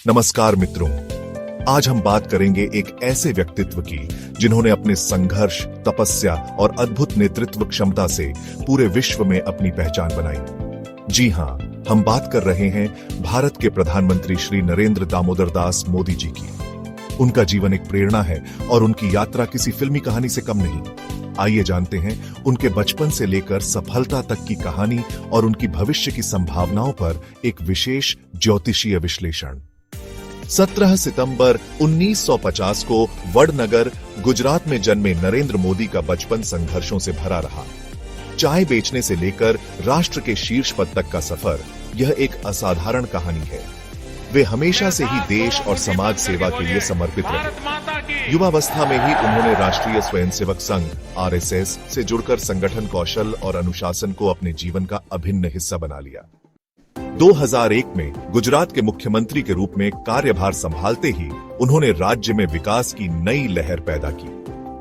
नमस्कार मित्रों, आज हम बात करेंगे एक ऐसे व्यक्तित्व की जिन्होंने अपने संघर्ष, तपस्या और अद्भुत नेतृत्व क्षमता से पूरे विश्व में अपनी पहचान बनाई। जी हां, हम बात कर रहे हैं भारत के प्रधानमंत्री श्री नरेंद्र दामोदर दास मोदी जी की। उनका जीवन एक प्रेरणा है और उनकी यात्रा किसी फिल्मी कहानी से कम नहीं। आइए जानते हैं उनके बचपन से लेकर सफलता तक की कहानी और उनकी भविष्य की संभावनाओं पर एक विशेष ज्योतिषीय विश्लेषण। 17 सितंबर 1950 को वडनगर, गुजरात में जन्मे नरेंद्र मोदी का बचपन संघर्षों से भरा रहा। चाय बेचने से लेकर राष्ट्र के शीर्ष पद तक का सफर, यह एक असाधारण कहानी है। वे हमेशा से ही देश और समाज सेवा के लिए समर्पित रहे। युवावस्था में ही उन्होंने राष्ट्रीय स्वयंसेवक संघ (आरएसएस) से जुड़कर संगठन कौशल और अनुशासन को अपने जीवन का अभिन्न हिस्सा बना लिया। 2001 में गुजरात के मुख्यमंत्री के रूप में कार्यभार संभालते ही उन्होंने राज्य में विकास की नई लहर पैदा की।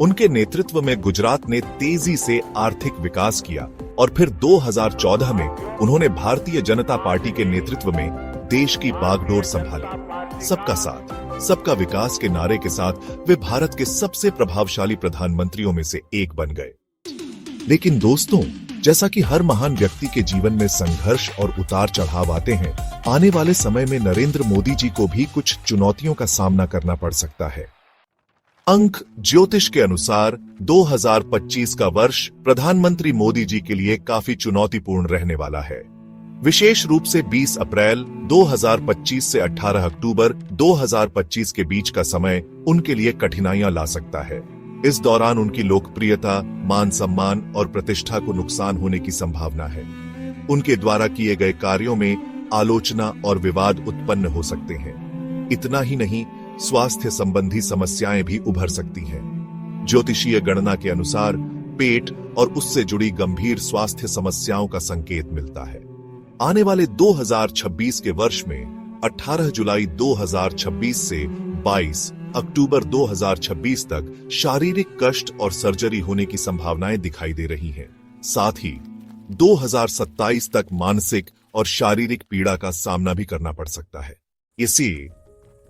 उनके नेतृत्व में गुजरात ने तेजी से आर्थिक विकास किया और फिर 2014 में उन्होंने भारतीय जनता पार्टी के नेतृत्व में देश की बागडोर संभाली। सबका साथ, सबका विकास के नारे के साथ वे भारत के सबसे प्रभावशाली प्रधानमंत्रियों में से एक बन गए। लेकिन दोस्तों, जैसा कि हर महान व्यक्ति के जीवन में संघर्ष और उतार चढ़ाव आते हैं, आने वाले समय में नरेंद्र मोदी जी को भी कुछ चुनौतियों का सामना करना पड़ सकता है। अंक ज्योतिष के अनुसार 2025 का वर्ष प्रधानमंत्री मोदी जी के लिए काफी चुनौतीपूर्ण रहने वाला है। विशेष रूप से 20 अप्रैल 2025 से 18 अक्टूबर 2025 के बीच का समय उनके लिए कठिनाइयां ला सकता है। इस दौरान उनकी लोकप्रियता, मान सम्मान और प्रतिष्ठा को नुकसान होने की संभावना है। उनके द्वारा किए गए कार्यों में आलोचना और विवाद उत्पन्न हो सकते हैं। इतना ही नहीं, स्वास्थ्य संबंधी समस्याएं भी उभर सकती हैं। ज्योतिषीय गणना के अनुसार पेट और उससे जुड़ी गंभीर स्वास्थ्य समस्याओं का संकेत मिलता है। आने वाले 2026 के वर्ष में 18 जुलाई 2026 से 22 अक्टूबर 2026 तक शारीरिक कष्ट और सर्जरी होने की संभावनाएं दिखाई दे रही हैं। साथ ही 2027 तक मानसिक और शारीरिक पीड़ा का सामना भी करना पड़ सकता है।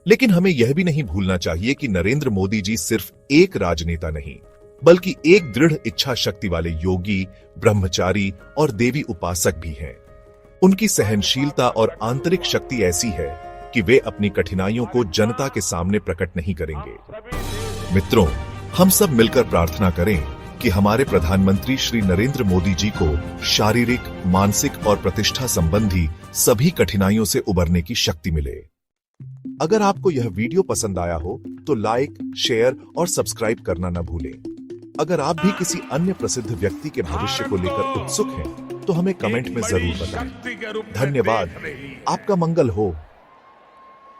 लेकिन हमें यह भी नहीं भूलना चाहिए कि नरेंद्र मोदी जी सिर्फ एक राजनेता नहीं, बल्कि एक दृढ़ इच्छा शक्ति वाले योगी, ब्रह्मचारी और देवी उपासक भी हैं। उनकी सहनशीलता और आंतरिक शक्ति ऐसी है कि वे अपनी कठिनाइयों को जनता के सामने प्रकट नहीं करेंगे। मित्रों, हम सब मिलकर प्रार्थना करें कि हमारे प्रधानमंत्री श्री नरेंद्र मोदी जी को शारीरिक, मानसिक और प्रतिष्ठा संबंधी सभी कठिनाइयों से उबरने की शक्ति मिले। अगर आपको यह वीडियो पसंद आया हो तो लाइक, शेयर और सब्सक्राइब करना न भूलें। अगर आप भी किसी अन्य प्रसिद्ध व्यक्ति के भविष्य को लेकर उत्सुक हैं तो हमें कमेंट में जरूर बताएं। धन्यवाद। आपका मंगल हो।